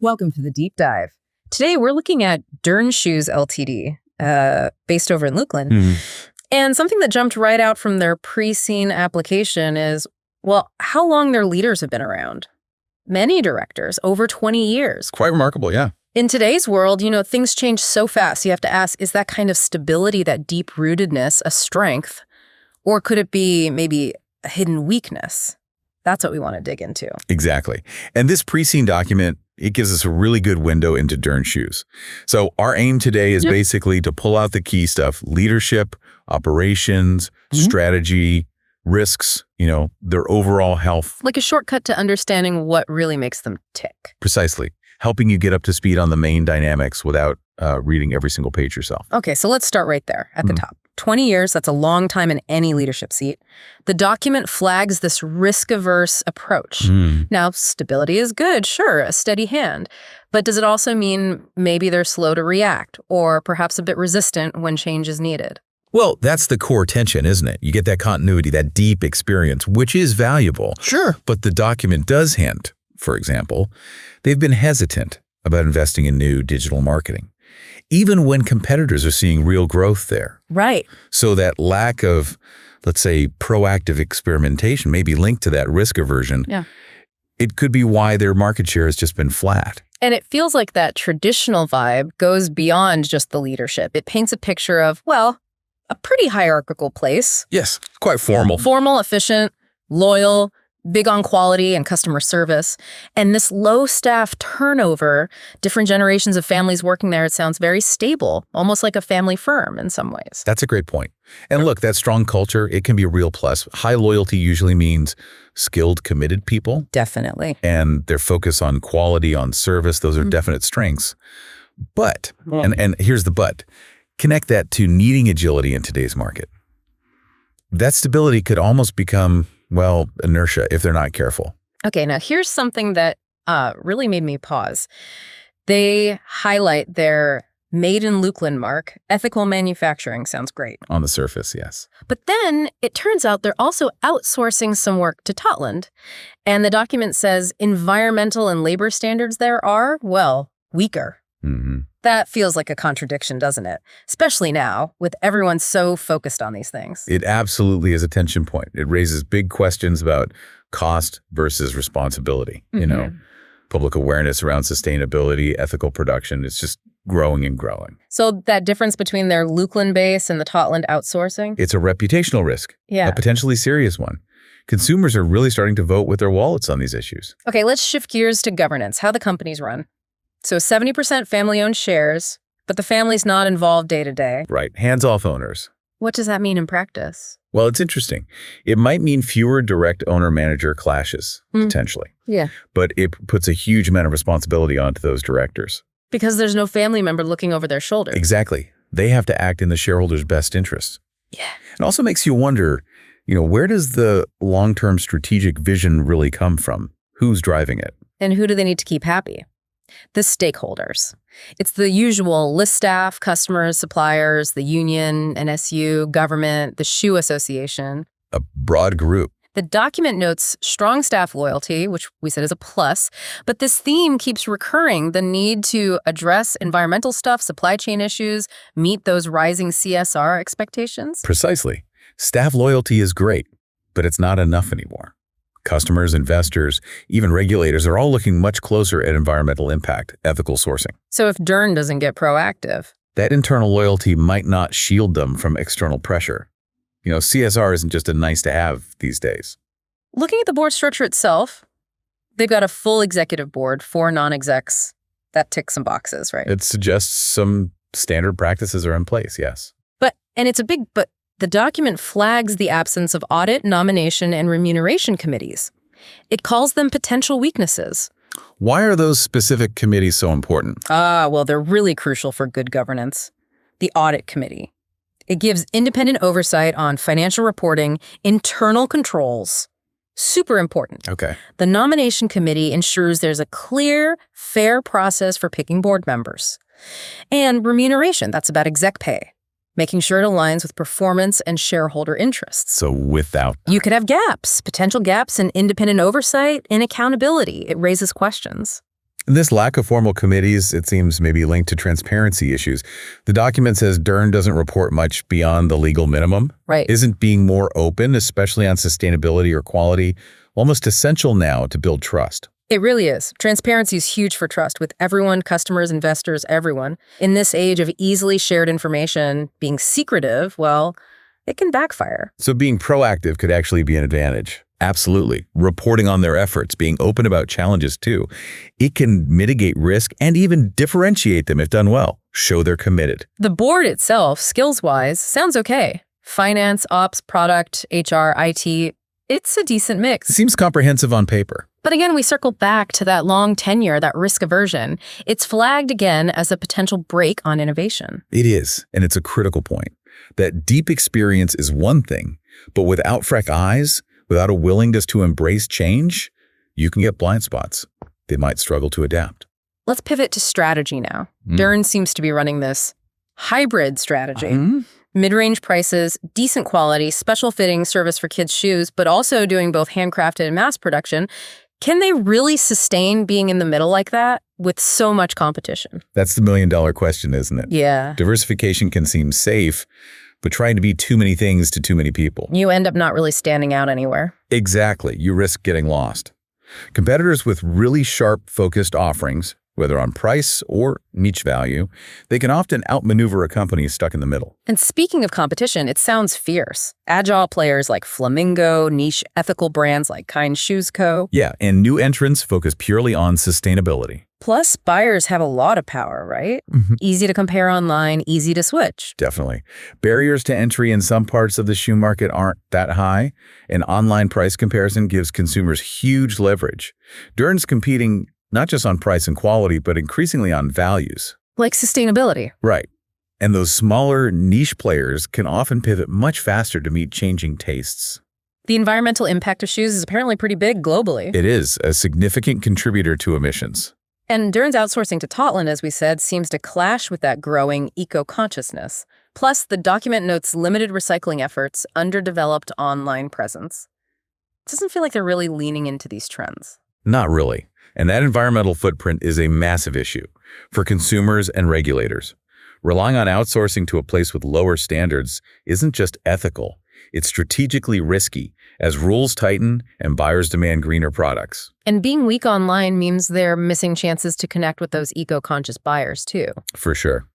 Welcome to the deep dive. Today we're looking at Dern Shoes Ltd, based over in Lukeland. And something that jumped right out from their pre-scene application is, well, how long their leaders have been around. Many directors, over 20 years. Quite remarkable, yeah. In today's world, things change so fast. You have to ask, is that kind of stability, that deep-rootedness, a strength? Or could it be maybe a hidden weakness? That's what we want to dig into. Exactly. And this pre-scene document, it gives us a really good window into Dern Shoes. So our aim today is basically to pull out the key stuff: leadership, operations, strategy, risks, their overall health. Like a shortcut to understanding what really makes them tick. Precisely. Helping you get up to speed on the main dynamics without reading every single page yourself. Okay, so let's start right there at the top. 20 years, that's a long time in any leadership seat. The document flags this risk-averse approach. Now, stability is good, sure, a steady hand. But does it also mean maybe they're slow to react or perhaps a bit resistant when change is needed? Well, that's the core tension, isn't it? You get that continuity, that deep experience, which is valuable. Sure. But the document does hint, for example, they've been hesitant about investing in new digital marketing, even when competitors are seeing real growth there. Right. So that lack of, let's say, proactive experimentation may be linked to that risk aversion. Yeah. It could be why their market share has just been flat. And it feels like that traditional vibe goes beyond just the leadership. It paints a picture of, well, a pretty hierarchical place. Yes, quite formal. Formal, efficient, loyal, big on quality and customer service. And this low staff turnover, different generations of families working there, it sounds very stable, almost like a family firm in some ways. That's a great point. And look, that strong culture, it can be a real plus. High loyalty usually means skilled, committed people. Definitely. And their focus on quality, on service, those are definite strengths. But, and here's the but, connect that to needing agility in today's market. That stability could almost become, well, inertia if they're not careful. Okay, now here's something that really made me pause. They highlight their Made in Lukeland mark. Ethical manufacturing sounds great. On the surface, yes. But then it turns out they're also outsourcing some work to Totland. And the document says environmental and labor standards there are, well, weaker. That feels like a contradiction, doesn't it? Especially now, with everyone so focused on these things. It absolutely is a tension point. It raises big questions about cost versus responsibility. Public awareness around sustainability, ethical production. It's just growing and growing. So that difference between their Lukeland base and the Totland outsourcing? It's a reputational risk, a potentially serious one. Consumers are really starting to vote with their wallets on these issues. Okay, let's shift gears to governance, how the companies run. So 70% family-owned shares, but the family's not involved day-to-day. Right, hands-off owners. What does that mean in practice? Well, it's interesting. It might mean fewer direct owner-manager clashes, potentially. Yeah. But it puts a huge amount of responsibility onto those directors. Because there's no family member looking over their shoulder. Exactly. They have to act in the shareholders' best interests. Yeah. It also makes you wonder, where does the long-term strategic vision really come from? Who's driving it? And who do they need to keep happy? The stakeholders. It's the usual list staff, customers, suppliers, the union, NSU, government, the shoe association. A broad group. The document notes strong staff loyalty, which we said is a plus, but this theme keeps recurring, the need to address environmental stuff, supply chain issues, meet those rising CSR expectations. Precisely. Staff loyalty is great, but it's not enough anymore. Customers, investors, even regulators are all looking much closer at environmental impact, ethical sourcing. So if Dearn doesn't get proactive, that internal loyalty might not shield them from external pressure. CSR isn't just a nice to have these days. Looking at the board structure itself, they've got a full executive board, 4 non-execs. That ticks some boxes, right? It suggests some standard practices are in place, yes. But the document flags the absence of audit, nomination, and remuneration committees. It calls them potential weaknesses. Why are those specific committees so important? Well, they're really crucial for good governance. The audit committee. It gives independent oversight on financial reporting, internal controls. Super important. Okay. The nomination committee ensures there's a clear, fair process for picking board members. And remuneration, that's about exec pay. Making sure it aligns with performance and shareholder interests. So without that, you could have gaps, potential gaps in independent oversight and accountability. It raises questions. This lack of formal committees, it seems, may be linked to transparency issues. The document says Dern doesn't report much beyond the legal minimum. Right. Isn't being more open, especially on sustainability or quality, almost essential now to build trust? It really is. Transparency is huge for trust with everyone, customers, investors, everyone. In this age of easily shared information, being secretive, well, it can backfire. So being proactive could actually be an advantage. Absolutely. Reporting on their efforts, being open about challenges too. It can mitigate risk and even differentiate them if done well. Show they're committed. The board itself, skills-wise, sounds okay. Finance, ops, product, HR, IT, it's a decent mix. Seems comprehensive on paper. But again, we circle back to that long tenure, that risk aversion. It's flagged again as a potential brake on innovation. It is, and it's a critical point. That deep experience is one thing, but without fresh eyes, without a willingness to embrace change, you can get blind spots. They might struggle to adapt. Let's pivot to strategy now. Dearn seems to be running this hybrid strategy. Mid-range prices, decent quality, special fitting service for kids' shoes, but also doing both handcrafted and mass production. Can they really sustain being in the middle like that with so much competition? That's the million-dollar question, isn't it? Yeah. Diversification can seem safe, but trying to be too many things to too many people. You end up not really standing out anywhere. Exactly. You risk getting lost. Competitors with really sharp, focused offerings, whether on price or niche value, they can often outmaneuver a company stuck in the middle. And speaking of competition, it sounds fierce. Agile players like Flamingo, niche ethical brands like Kind Shoes Co. Yeah, and new entrants focus purely on sustainability. Plus, buyers have a lot of power, right? Easy to compare online, easy to switch. Definitely. Barriers to entry in some parts of the shoe market aren't that high, and online price comparison gives consumers huge leverage. Dearn's competing not just on price and quality, but increasingly on values. Like sustainability. Right. And those smaller niche players can often pivot much faster to meet changing tastes. The environmental impact of shoes is apparently pretty big globally. It is a significant contributor to emissions. And Dearn's outsourcing to Totland, as we said, seems to clash with that growing eco-consciousness. Plus, the document notes limited recycling efforts, underdeveloped online presence. It doesn't feel like they're really leaning into these trends. Not really. And that environmental footprint is a massive issue for consumers and regulators. Relying on outsourcing to a place with lower standards isn't just ethical, it's strategically risky as rules tighten and buyers demand greener products. And being weak online means they're missing chances to connect with those eco-conscious buyers, too. For sure.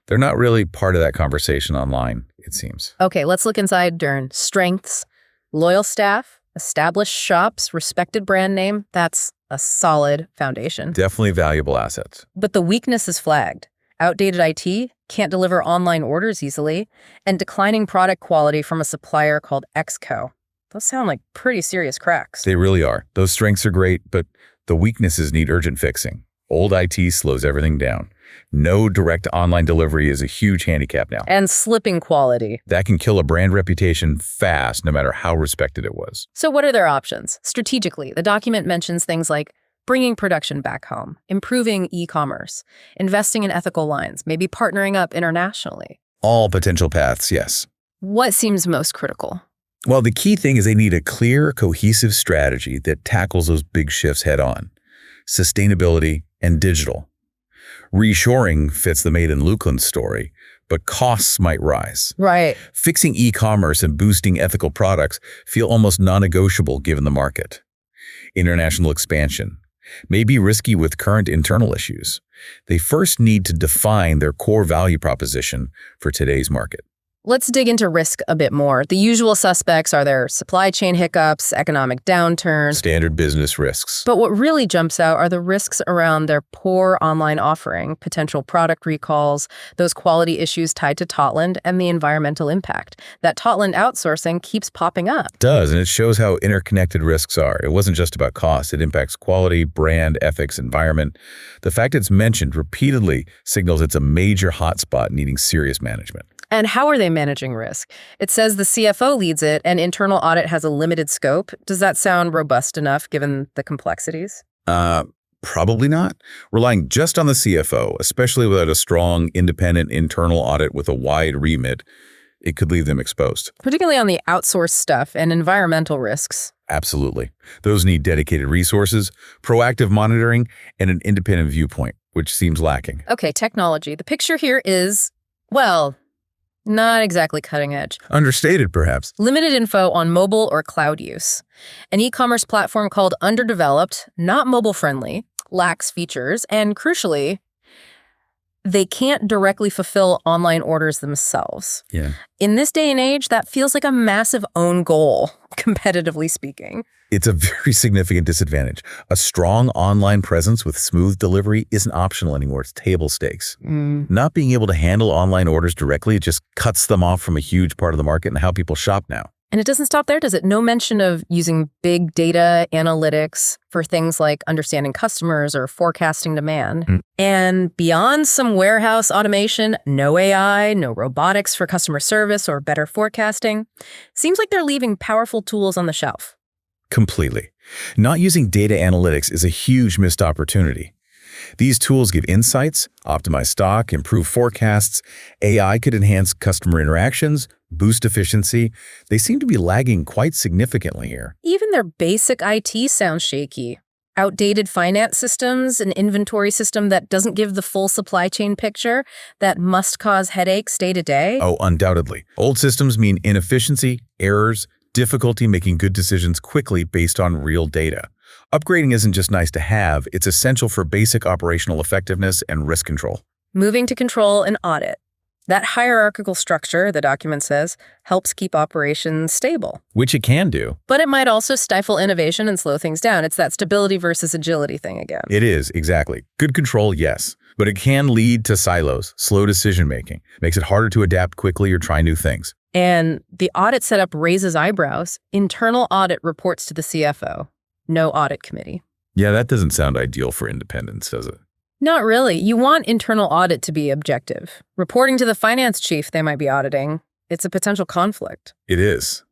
They're not really part of that conversation online, it seems. Okay, let's look inside Dearn. Strengths, loyal staff, established shops, respected brand name. That's a solid foundation. Definitely valuable assets. But the weakness is flagged. Outdated IT, can't deliver online orders easily, and declining product quality from a supplier called XCO. Those sound like pretty serious cracks. They really are. Those strengths are great, but the weaknesses need urgent fixing. Old IT slows everything down. No direct online delivery is a huge handicap now. And slipping quality. That can kill a brand reputation fast, no matter how respected it was. So what are their options? Strategically, the document mentions things like bringing production back home, improving e-commerce, investing in ethical lines, maybe partnering up internationally. All potential paths, yes. What seems most critical? Well, the key thing is they need a clear, cohesive strategy that tackles those big shifts head on. Sustainability and digital. Reshoring fits the Made in Lukeland story, but costs might rise. Right. Fixing e-commerce and boosting ethical products feel almost non-negotiable given the market. International expansion may be risky with current internal issues. They first need to define their core value proposition for today's market. Let's dig into risk a bit more. The usual suspects are their supply chain hiccups, economic downturn. Standard business risks. But what really jumps out are the risks around their poor online offering, potential product recalls, those quality issues tied to Totland, and the environmental impact. That Totland outsourcing keeps popping up. It does, and it shows how interconnected risks are. It wasn't just about cost. It impacts quality, brand, ethics, environment. The fact it's mentioned repeatedly signals it's a major hotspot needing serious management. And how are they managing risk? It says the CFO leads it and internal audit has a limited scope. Does that sound robust enough given the complexities? Probably not. Relying just on the CFO, especially without a strong, independent internal audit with a wide remit, It could leave them exposed. Particularly on the outsourced stuff and environmental risks. Absolutely. Those need dedicated resources, proactive monitoring, and an independent viewpoint, which seems lacking. Okay, technology. The picture here is, well, not exactly cutting edge. Understated, perhaps. Limited info on mobile or cloud use. An e-commerce platform called underdeveloped, not mobile-friendly, lacks features, and crucially, they can't directly fulfill online orders themselves. Yeah. In this day and age, that feels like a massive own goal, competitively speaking. It's a very significant disadvantage. A strong online presence with smooth delivery isn't optional anymore. It's table stakes. Not being able to handle online orders directly, it just cuts them off from a huge part of the market and how people shop now. And it doesn't stop there, does it? No mention of using big data analytics for things like understanding customers or forecasting demand. And beyond some warehouse automation, no AI, no robotics for customer service or better forecasting. Seems like they're leaving powerful tools on the shelf. Completely. Not using data analytics is a huge missed opportunity. These tools give insights, optimize stock, improve forecasts. AI could enhance customer interactions, boost efficiency. They seem to be lagging quite significantly here. Even their basic IT sounds shaky. Outdated finance systems, an inventory system that doesn't give the full supply chain picture, that must cause headaches day to day. Oh, undoubtedly. Old systems mean inefficiency, errors, difficulty making good decisions quickly based on real data. Upgrading isn't just nice to have, it's essential for basic operational effectiveness and risk control. Moving to control and audit. That hierarchical structure, the document says, helps keep operations stable. Which it can do. But it might also stifle innovation and slow things down. It's that stability versus agility thing again. It is, exactly. Good control, yes. But it can lead to silos, slow decision-making. Makes it harder to adapt quickly or try new things. And the audit setup raises eyebrows. Internal audit reports to the CFO. No audit committee. Yeah, that doesn't sound ideal for independence, does it? Not really. You want internal audit to be objective. Reporting to the finance chief they might be auditing, it's a potential conflict. It is.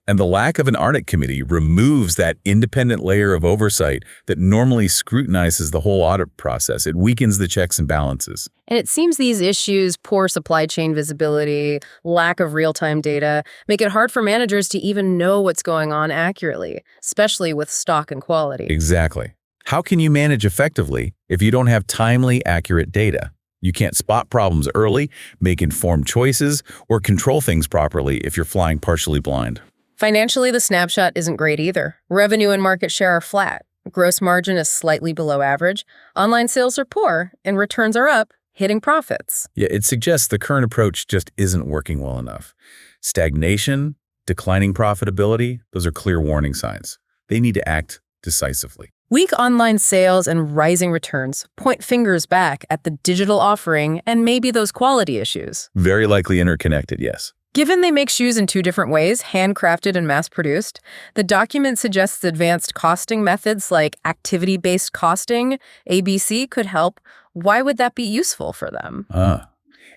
And the lack of an audit committee removes that independent layer of oversight that normally scrutinizes the whole audit process. It weakens the checks and balances. And it seems these issues, poor supply chain visibility, lack of real-time data, make it hard for managers to even know what's going on accurately, especially with stock and quality. Exactly. How can you manage effectively if you don't have timely, accurate data? You can't spot problems early, make informed choices, or control things properly if you're flying partially blind. Financially, the snapshot isn't great either. Revenue and market share are flat. Gross margin is slightly below average. Online sales are poor, and returns are up, hitting profits. Yeah, it suggests the current approach just isn't working well enough. Stagnation, declining profitability, those are clear warning signs. They need to act decisively. Weak online sales and rising returns point fingers back at the digital offering and maybe those quality issues. Very likely interconnected, yes. Given they make shoes in two different ways, handcrafted and mass-produced, the document suggests advanced costing methods like activity-based costing, ABC, could help. Why would that be useful for them?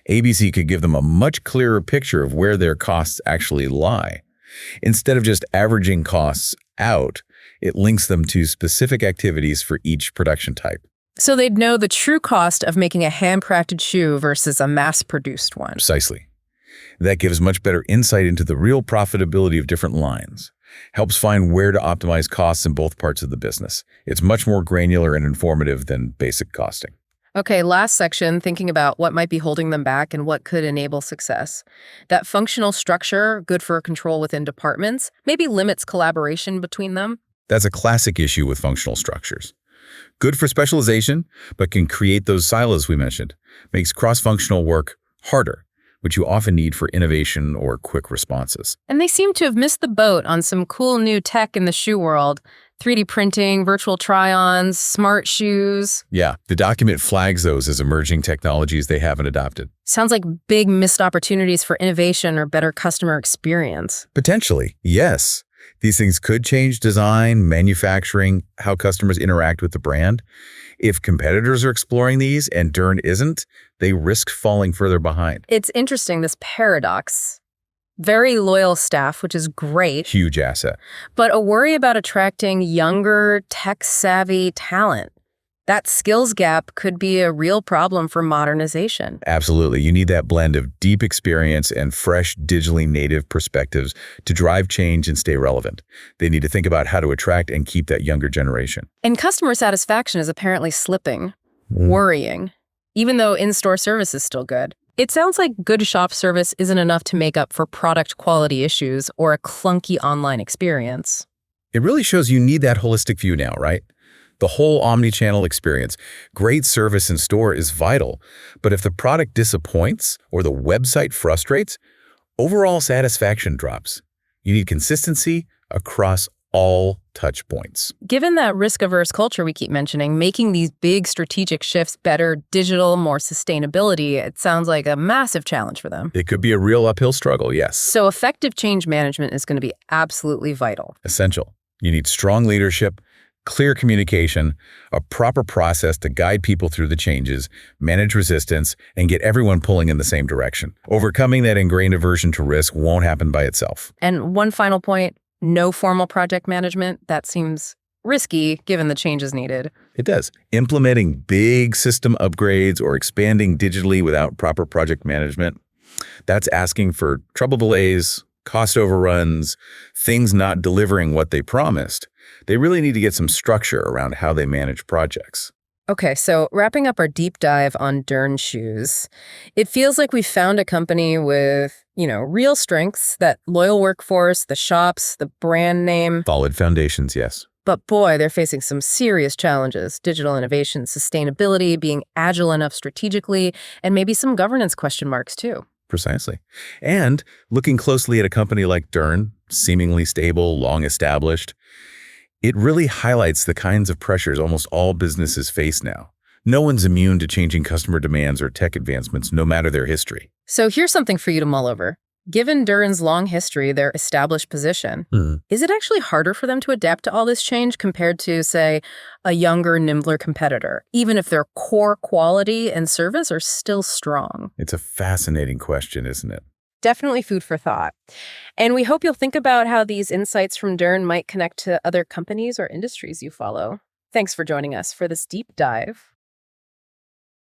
ABC could give them a much clearer picture of where their costs actually lie. Instead of just averaging costs out, it links them to specific activities for each production type. So they'd know the true cost of making a handcrafted shoe versus a mass-produced one. Precisely. That gives much better insight into the real profitability of different lines. Helps find where to optimize costs in both parts of the business. It's much more granular and informative than basic costing. Okay, last section, thinking about what might be holding them back and what could enable success. That functional structure, good for control within departments, maybe limits collaboration between them. That's a classic issue with functional structures. Good for specialization, but can create those silos we mentioned. Makes cross-functional work harder, which you often need for innovation or quick responses. And they seem to have missed the boat on some cool new tech in the shoe world. 3D printing, virtual try-ons, smart shoes. Yeah, the document flags those as emerging technologies they haven't adopted. Sounds like big missed opportunities for innovation or better customer experience. Potentially, yes. These things could change design, manufacturing, how customers interact with the brand. If competitors are exploring these and Dearn isn't, they risk falling further behind. It's interesting, this paradox. Very loyal staff, which is great. Huge asset. But a worry about attracting younger, tech-savvy talent. That skills gap could be a real problem for modernization. Absolutely. You need that blend of deep experience and fresh, digitally native perspectives to drive change and stay relevant. They need to think about how to attract and keep that younger generation. And customer satisfaction is apparently slipping, worrying, even though in-store service is still good. It sounds like good shop service isn't enough to make up for product quality issues or a clunky online experience. It really shows you need that holistic view now, right? The whole omni-channel experience. Great service in store is vital, but if the product disappoints or the website frustrates, overall satisfaction drops. You need consistency across all touch points. Given that risk-averse culture we keep mentioning, making these big strategic shifts better, digital, more sustainability, it sounds like a massive challenge for them. It could be a real uphill struggle, yes. So effective change management is going to be absolutely vital. Essential. You need strong leadership, clear communication, a proper process to guide people through the changes, manage resistance, and get everyone pulling in the same direction. Overcoming that ingrained aversion to risk won't happen by itself. And one final point, no formal project management. That seems risky given the changes needed. It does. Implementing big system upgrades or expanding digitally without proper project management, that's asking for trouble delays, cost overruns, things not delivering what they promised. They really need to get some structure around how they manage projects. Okay, so wrapping up our deep dive on Dern Shoes, it feels like we found a company with, real strengths, that loyal workforce, the shops, the brand name. Solid foundations, yes. But boy, they're facing some serious challenges: digital innovation, sustainability, being agile enough strategically, and maybe some governance question marks too. Precisely. And looking closely at a company like Dearn, seemingly stable, long established, it really highlights the kinds of pressures almost all businesses face now. No one's immune to changing customer demands or tech advancements, no matter their history. So here's something for you to mull over. Given Dern's long history, their established position, is it actually harder for them to adapt to all this change compared to, say, a younger, nimbler competitor, even if their core quality and service are still strong? It's a fascinating question, isn't it? Definitely food for thought. And we hope you'll think about how these insights from Dearn might connect to other companies or industries you follow. Thanks for joining us for this deep dive.